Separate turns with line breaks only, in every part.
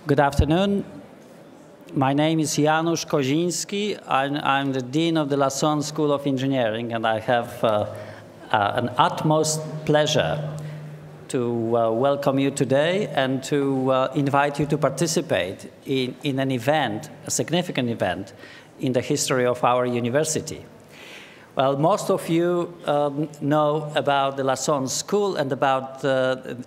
Good afternoon. My name is Janusz Koziński. I'm the Dean of the Lasson School of Engineering, and I have an utmost pleasure to welcome you today and to invite you to participate in an event, a significant event, in the history of our university. Well, most of you know about the Lasson School and about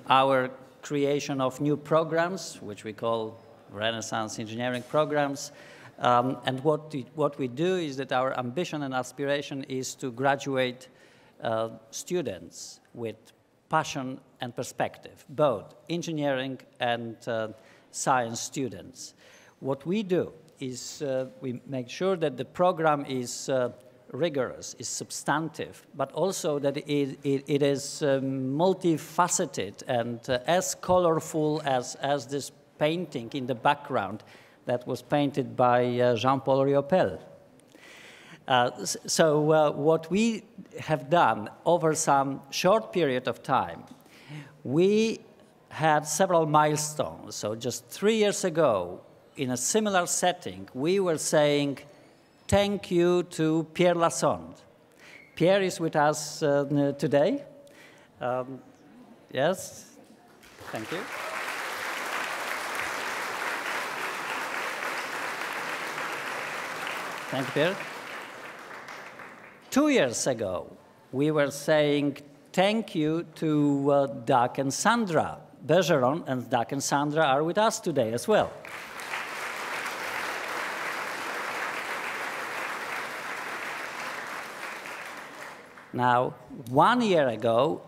our creation of new programs, which we call Renaissance engineering programs. And what we do is that our ambition and aspiration is to graduate students with passion and perspective, both engineering and science students. What we do is we make sure that the program is rigorous, is substantive, but also that it is multifaceted and as colorful as this painting in the background that was painted by Jean-Paul Riopel. So what we have done over some short period of time, we had several milestones. So just 3 years ago, in a similar setting, we were saying, thank you to Pierre Lasson. Pierre is with us today. Yes, thank you. Thank you, Pierre. 2 years ago, we were saying thank you to Doug and Sandra. Bergeron and Doug and Sandra are with us today as well. Now, 1 year ago,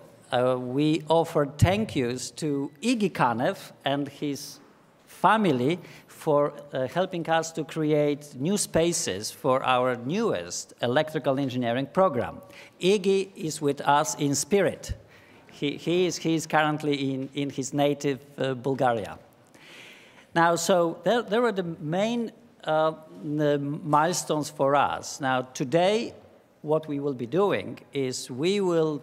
we offered thank yous to Iggy Kanev and his family for helping us to create new spaces for our newest electrical engineering program. Iggy is with us in spirit. He is currently in his native Bulgaria. Now, so there were the main the milestones for us. Now, today, what we will be doing is we will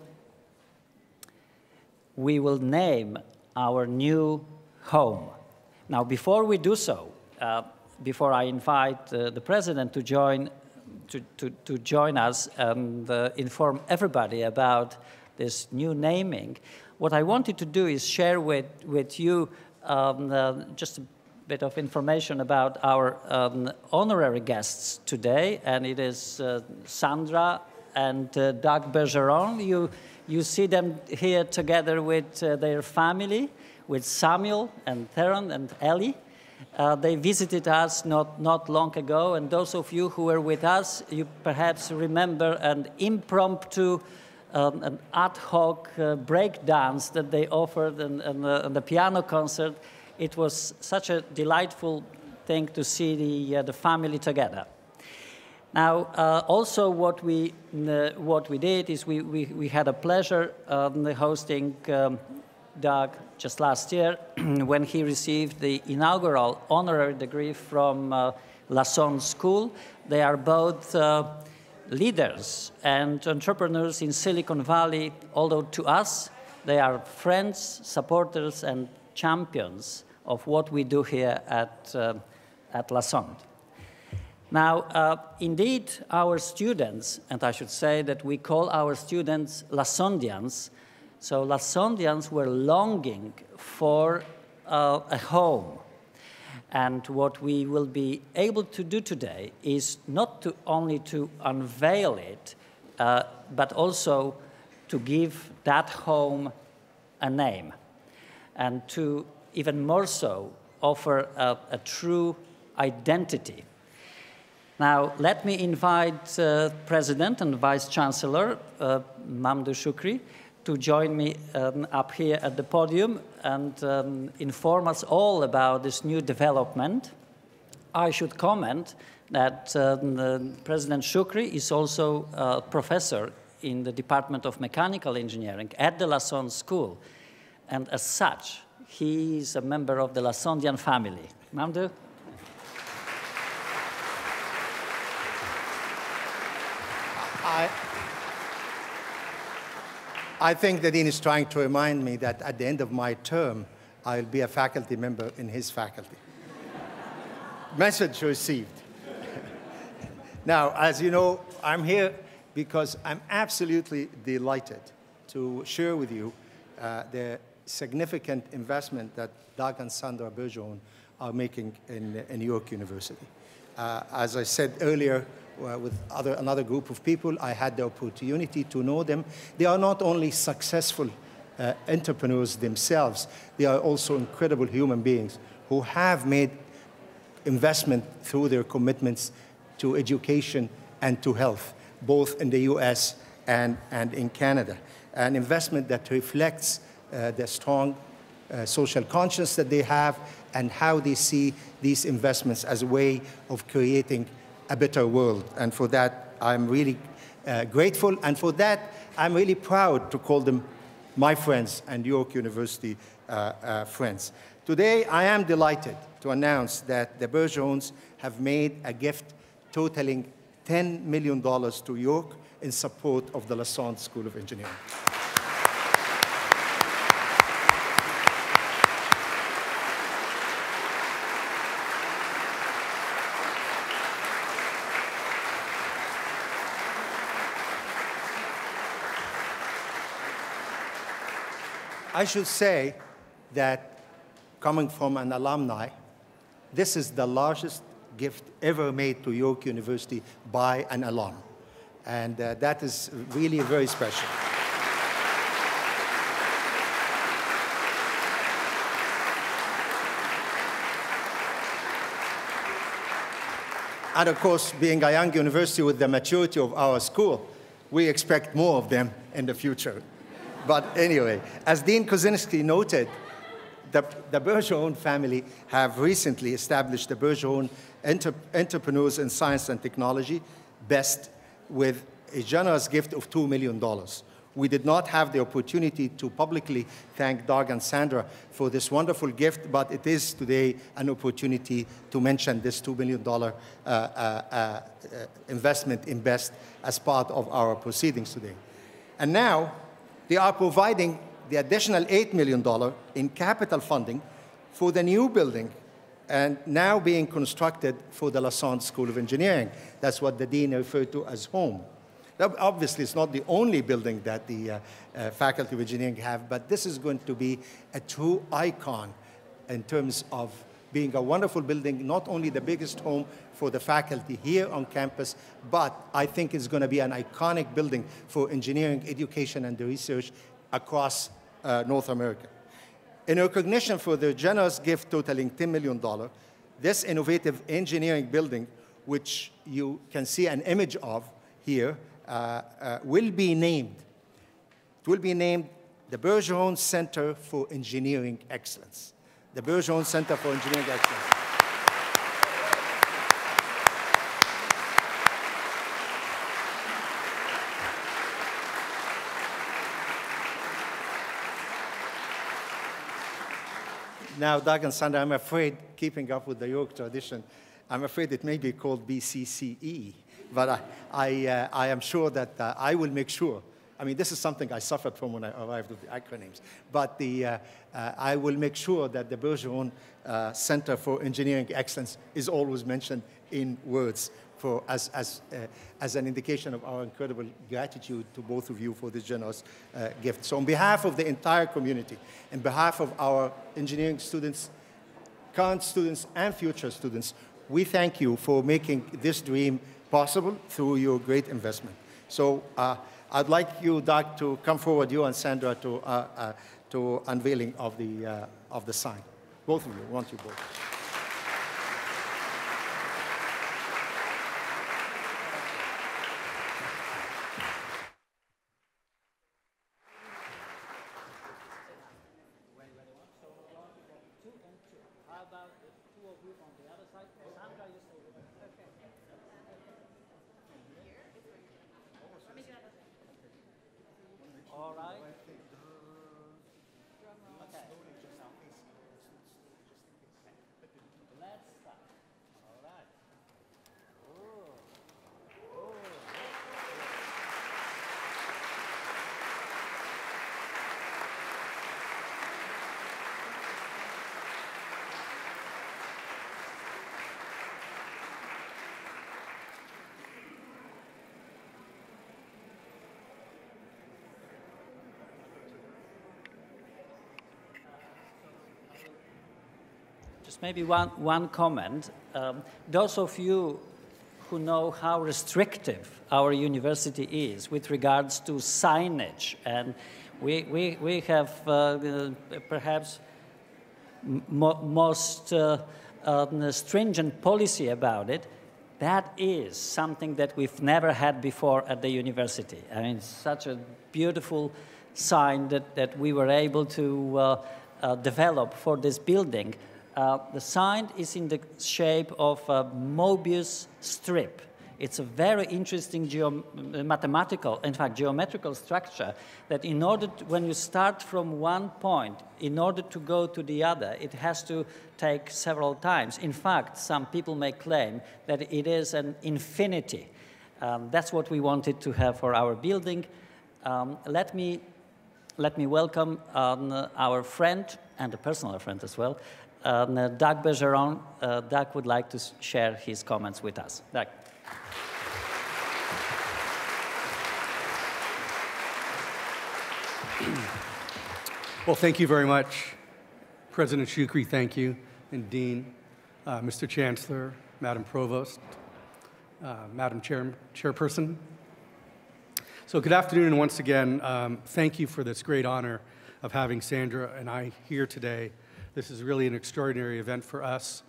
name our new home. Now, before we do so, before I invite the president to join us and inform everybody about this new naming, what I wanted to do is share with you just a bit of information about our honorary guests today, and it is Sandra and Doug Bergeron. You see them here together with their family, with Samuel and Theron and Ellie. They visited us not long ago, and those of you who were with us, you perhaps remember an impromptu, an ad hoc break dance that they offered in the piano concert. It was such a delightful thing to see the family together. Now, also what we did is we had a pleasure hosting Doug just last year when he received the inaugural honorary degree from Lasson School. They are both leaders and entrepreneurs in Silicon Valley, although to us they are friends, supporters, and champions of what we do here at Lasson. Now, indeed, our students, and I should say that we call our students Lassondians, so Lassondians were longing for a home. And what we will be able to do today is not only to unveil it, but also to give that home a name, and to even more so offer a true identity. Now, let me invite President and Vice Chancellor Mamdouh Shukri to join me up here at the podium and inform us all about this new development. I should comment that President Shukri is also a professor in the Department of Mechanical Engineering at the Lasson School, and as such, he is a member of the Lassondian family. Mamdouh?
I think the Dean is trying to remind me that at the end of my term, I'll be a faculty member in his faculty. Message received. Now, as you know, I'm here because I'm absolutely delighted to share with you the significant investment that Doug and Sandra Bergeron are making in New York University. As I said earlier, with another group of people, I had the opportunity to know them. They are not only successful entrepreneurs themselves, they are also incredible human beings who have made investment through their commitments to education and to health, both in the US and in Canada. An investment that reflects the strong social conscience that they have and how they see these investments as a way of creating a better world. And for that, I'm really grateful. And for that, I'm really proud to call them my friends and York University friends. Today, I am delighted to announce that the Bergerons have made a gift totaling $10 million to York in support of the Lassonde School of Engineering. I should say that coming from an alumni, this is the largest gift ever made to York University by an alum. And that is really very special. And of course, being a young university with the maturity of our school, we expect more of them in the future. But anyway, as Dean Kozinski noted, the Bergeron family have recently established the Bergeron Entrepreneurs in Science and Technology, BEST, with a generous gift of $2 million. We did not have the opportunity to publicly thank Doug and Sandra for this wonderful gift, but it is today an opportunity to mention this $2 million investment in BEST as part of our proceedings today. And now, they are providing the additional $8 million in capital funding for the new building and now being constructed for the Lassonde School of Engineering. That's what the dean referred to as home. Now, obviously, it's not the only building that the Faculty of Engineering have, but this is going to be a true icon in terms of being a wonderful building, not only the biggest home for the faculty here on campus, but I think it's going to be an iconic building for engineering education and research across North America. In recognition for their generous gift totaling $10 million, this innovative engineering building, which you can see an image of here, will be named. It will be named the Bergeron Center for Engineering Excellence. The Bergeron Center for Engineering Excellence. Now, Doug and Sandra, I'm afraid, keeping up with the York tradition, I'm afraid it may be called BCCE, but I am sure that I will make sure. I mean, this is something I suffered from when I arrived with the acronyms, but I will make sure that the Bergeron Center for Engineering Excellence is always mentioned in words as an indication of our incredible gratitude to both of you for this generous gift. So on behalf of the entire community, on behalf of our engineering students, current students, and future students, we thank you for making this dream possible through your great investment. So I'd like you, Doug, to come forward, you and Sandra, to unveiling of the sign. Both of you, I want you both.
All right. Okay. Let's start. All right. Just maybe one comment. Those of you who know how restrictive our university is with regards to signage, and we have perhaps most stringent policy about it. That is something that we've never had before at the university. I mean, such a beautiful sign that we were able to develop for this building. The sign is in the shape of a Mobius strip. It's a very interesting mathematical, in fact, geometrical structure that in order to, when you start from one point, in order to go to the other, it has to take several times. In fact, some people may claim that it is an infinity. That's what we wanted to have for our building. Let me welcome our friend, and a personal friend as well, Doug Bergeron. Doug would like to share his comments with us. Doug.
Well, thank you very much. President Shukri, thank you, and Dean, Mr. Chancellor, Madam Provost, Madam Chairperson. So good afternoon, and once again, thank you for this great honor of having Sandra and I here today. This is really an extraordinary event for us,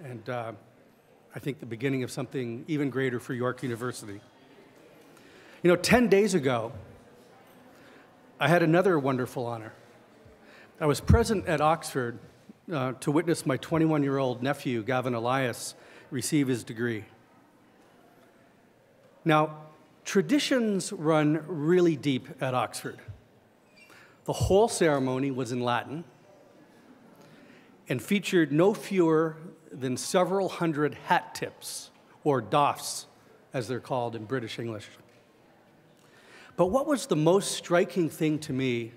and I think the beginning of something even greater for York University. You know, 10 days ago, I had another wonderful honor. I was present at Oxford to witness my 21-year-old nephew, Gavin Elias, receive his degree. Now, traditions run really deep at Oxford. The whole ceremony was in Latin and featured no fewer than several hundred hat tips, or doffs, as they're called in British English. But what was the most striking thing to me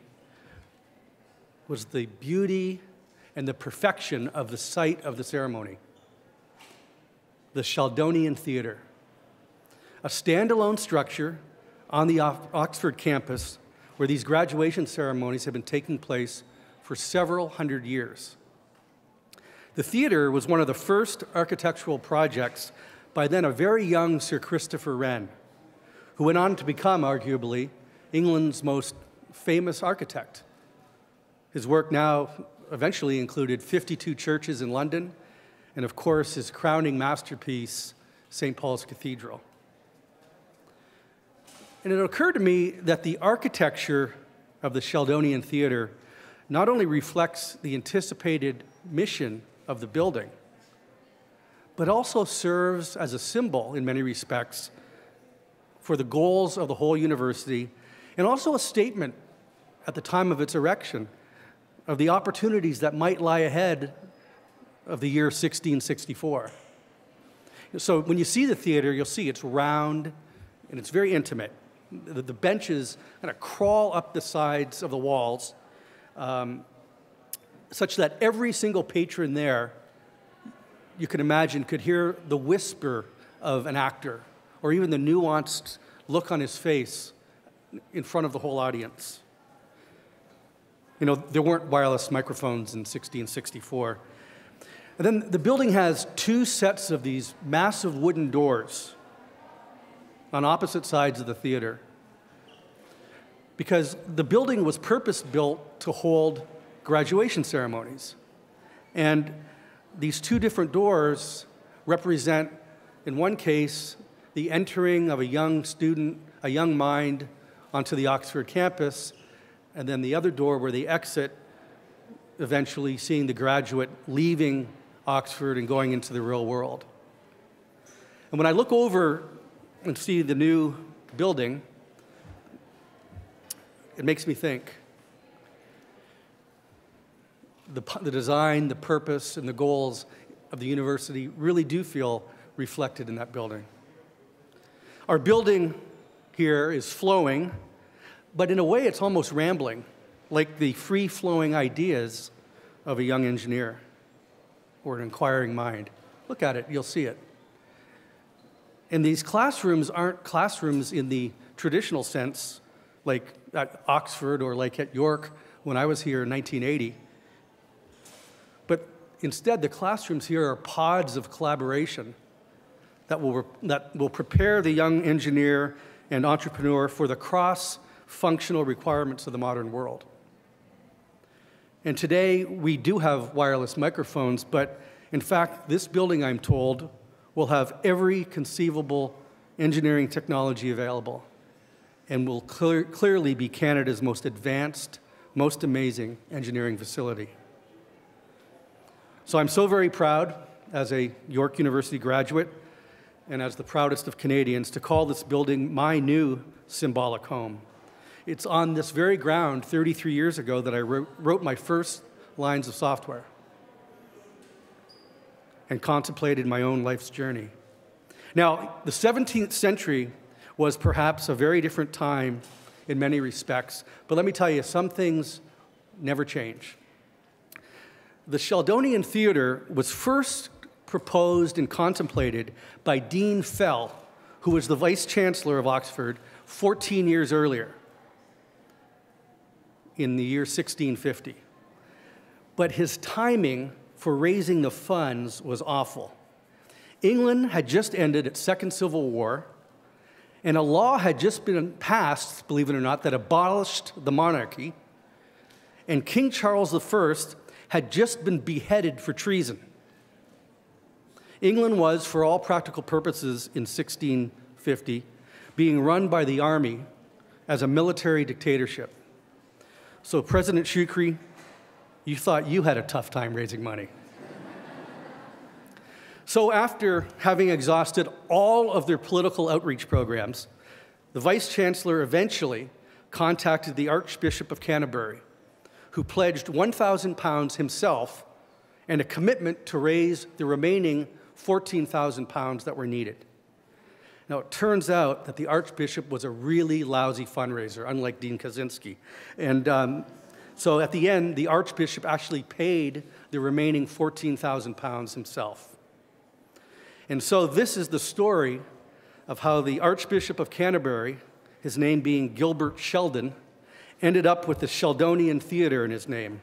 was the beauty and the perfection of the site of the ceremony. The Sheldonian Theatre, a standalone structure on the Oxford campus where these graduation ceremonies have been taking place for several hundred years. The theatre was one of the first architectural projects by then a very young Sir Christopher Wren, who went on to become, arguably, England's most famous architect. His work now eventually included 52 churches in London, and of course, his crowning masterpiece, St. Paul's Cathedral. And it occurred to me that the architecture of the Sheldonian Theatre not only reflects the anticipated mission of the building, but also serves as a symbol, in many respects, for the goals of the whole university, and also a statement at the time of its erection of the opportunities that might lie ahead of the year 1664. So when you see the theater, you'll see it's round and it's very intimate. The benches kind of crawl up the sides of the walls, such that every single patron there, you can imagine, could hear the whisper of an actor, or even the nuanced look on his face in front of the whole audience. You know, there weren't wireless microphones in 1664. And then the building has two sets of these massive wooden doors on opposite sides of the theater, because the building was purpose-built to hold graduation ceremonies. And these two different doors represent, in one case, the entering of a young student, a young mind, onto the Oxford campus, and then the other door where they exit, eventually seeing the graduate leaving Oxford and going into the real world. And when I look over and see the new building, it makes me think. The design, the purpose, and the goals of the university really do feel reflected in that building. Our building here is flowing, but in a way it's almost rambling, like the free-flowing ideas of a young engineer or an inquiring mind. Look at it, you'll see it. And these classrooms aren't classrooms in the traditional sense, like at Oxford or like at York when I was here in 1980. But instead, the classrooms here are pods of collaboration that will prepare the young engineer and entrepreneur for the cross-functional requirements of the modern world. And today, we do have wireless microphones, but in fact, this building, I'm told, will have every conceivable engineering technology available and will clearly be Canada's most advanced, most amazing engineering facility. So I'm so very proud, as a York University graduate, and as the proudest of Canadians, to call this building my new symbolic home. It's on this very ground 33 years ago that I wrote my first lines of software and contemplated my own life's journey. Now, the 17th century was perhaps a very different time in many respects, but let me tell you, some things never change. The Sheldonian Theatre was first proposed and contemplated by Dean Fell, who was the Vice Chancellor of Oxford 14 years earlier, in the year 1650. But his timing for raising the funds was awful. England had just ended its Second Civil War, and a law had just been passed, believe it or not, that abolished the monarchy, and King Charles I had just been beheaded for treason. England was, for all practical purposes in 1650, being run by the army as a military dictatorship. So President Shukri, you thought you had a tough time raising money. So after having exhausted all of their political outreach programs, the Vice Chancellor eventually contacted the Archbishop of Canterbury, who pledged £1,000 himself and a commitment to raise the remaining £14,000 that were needed. Now, it turns out that the Archbishop was a really lousy fundraiser, unlike Dean Kaczynski. And so at the end, the Archbishop actually paid the remaining £14,000 himself. And so this is the story of how the Archbishop of Canterbury, his name being Gilbert Sheldon, ended up with the Sheldonian Theatre in his name.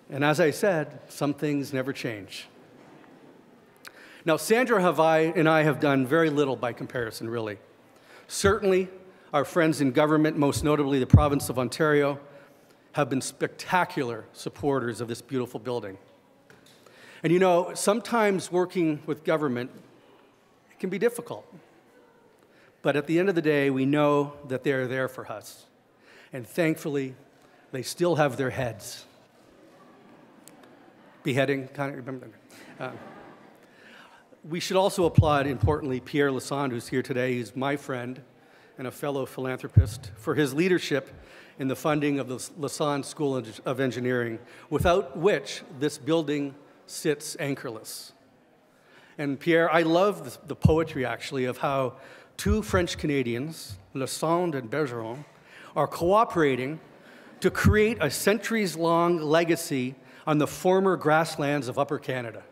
And as I said, some things never change. Now, Sandra and I have done very little by comparison, really. Certainly, our friends in government, most notably the province of Ontario, have been spectacular supporters of this beautiful building. And you know, sometimes working with government, it can be difficult. But at the end of the day, we know that they're there for us. And thankfully, they still have their heads. Beheading, kind of remember that. We should also applaud, importantly, Pierre Lassonde, who's here today. He's my friend and a fellow philanthropist, for his leadership in the funding of the Lassonde School of Engineering, without which this building sits anchorless. And Pierre, I love the poetry, actually, of how two French Canadians, Lassonde and Bergeron, are cooperating to create a centuries-long legacy on the former grasslands of Upper Canada.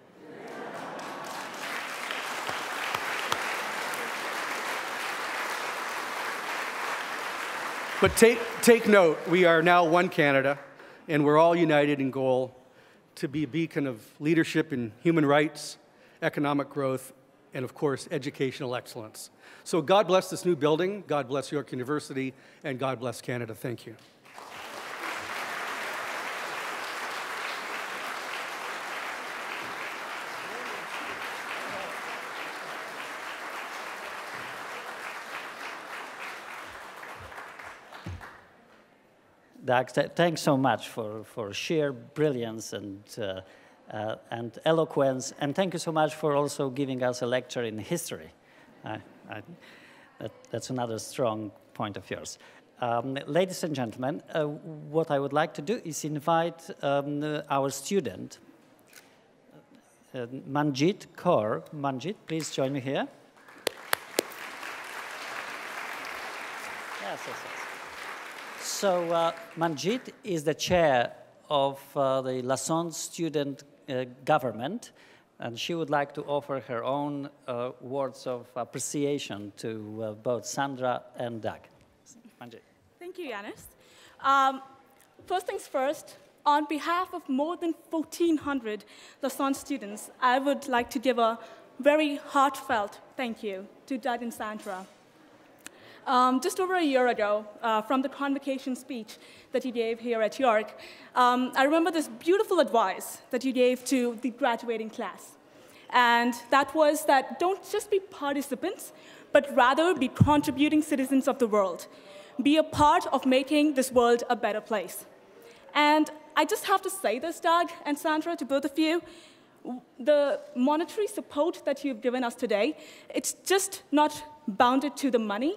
But take note, we are now one Canada, and we're all united in goal to be a beacon of leadership in human rights, economic growth, and of course, educational excellence. So God bless this new building, God bless York University, and God bless Canada. Thank you.
Doug, thanks so much for sheer brilliance and eloquence, and thank you so much for also giving us a lecture in history. That's another strong point of yours. Ladies and gentlemen, what I would like to do is invite our student, Manjit Kaur. Manjit, please join me here. Yes. So Manjit is the chair of the Lassonde student government, and she would like to offer her own words of appreciation to both Sandra and Doug. Manjit.
Thank you, Yanis. First things first, on behalf of more than 1,400 Lausanne students, I would like to give a very heartfelt thank you to Dud and Sandra. Just over a year ago, from the convocation speech that you gave here at York, I remember this beautiful advice that you gave to the graduating class. And that was that don't just be participants, but rather be contributing citizens of the world. Be a part of making this world a better place. And I just have to say this, Doug and Sandra, to both of you, the monetary support that you've given us today, it's just not bounded to the money.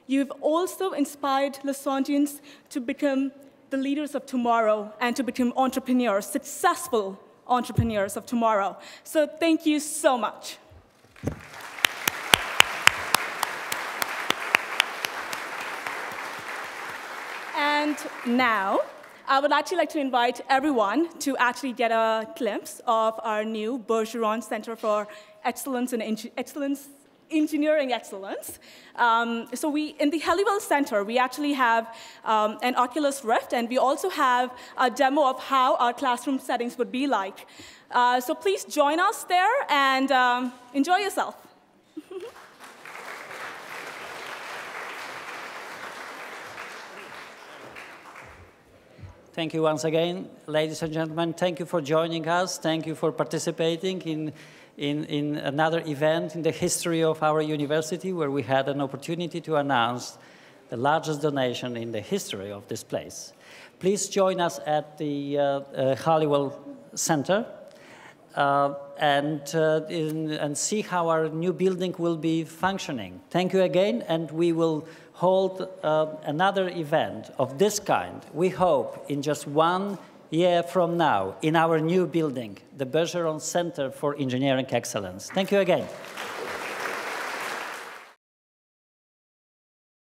You've also inspired Lausannians to become the leaders of tomorrow and to become entrepreneurs, successful entrepreneurs of tomorrow. So thank you so much. And now, I would actually like to invite everyone to actually get a glimpse of our new Bergeron Center for Excellence and Engineering Excellence. So in the Halliwell Center, we actually have an Oculus Rift, and we also have a demo of how our classroom settings would be like. So please join us there and enjoy yourself.
Thank you once again, ladies and gentlemen. Thank you for joining us. Thank you for participating in another event in the history of our university where we had an opportunity to announce the largest donation in the history of this place. Please join us at the Halliwell Center and see how our new building will be functioning. Thank you again, and we will hold another event of this kind, we hope, in just 1 year from now, in our new building, the Bergeron Center for Engineering Excellence. Thank you again.